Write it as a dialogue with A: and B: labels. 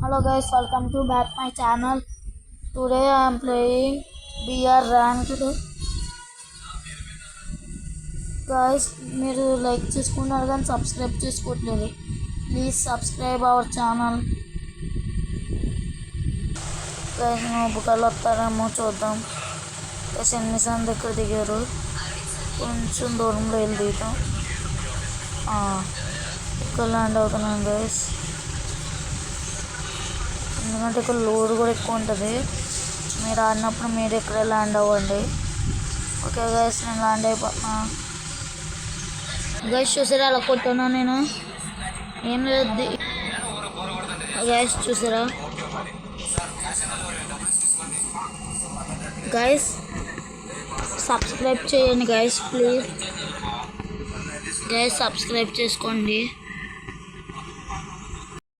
A: Hello guys, welcome to back my channel. Today I am playing BR Ranked. Guys, మీరు like చేసుకున్నారు కానీ subscribe చేసుకోవట్లేదు. Please subscribe our channel. Guys నోబుకాలు వస్తారేమో చూద్దాం. గైస్ ఎన్నిసార్లు దగ్గర దిగారు, కొంచెం దూరంలో వెళ్ళి దిగుతాం. ఇక్కడ ల్యాండ్ అవుతున్నాం గైస్, ఎందుకంటే ఇక్కడ లోడ్ కూడా ఎక్కువ ఉంటుంది. మీరు ఆడినప్పుడు మీరు ఇక్కడే ల్యాండ్ అవ్వండి. ఓకే గైస్, నేను ల్యాండ్ అయిపోతున్నా. గైస్ చూసారా అలా కొట్టాను నేను, ఏం లేదు గైస్. చూసారా గైస్, సబ్స్క్రైబ్ చేయండి గైస్, ప్లీజ్ గైస్ సబ్స్క్రైబ్ చేసుకోండి.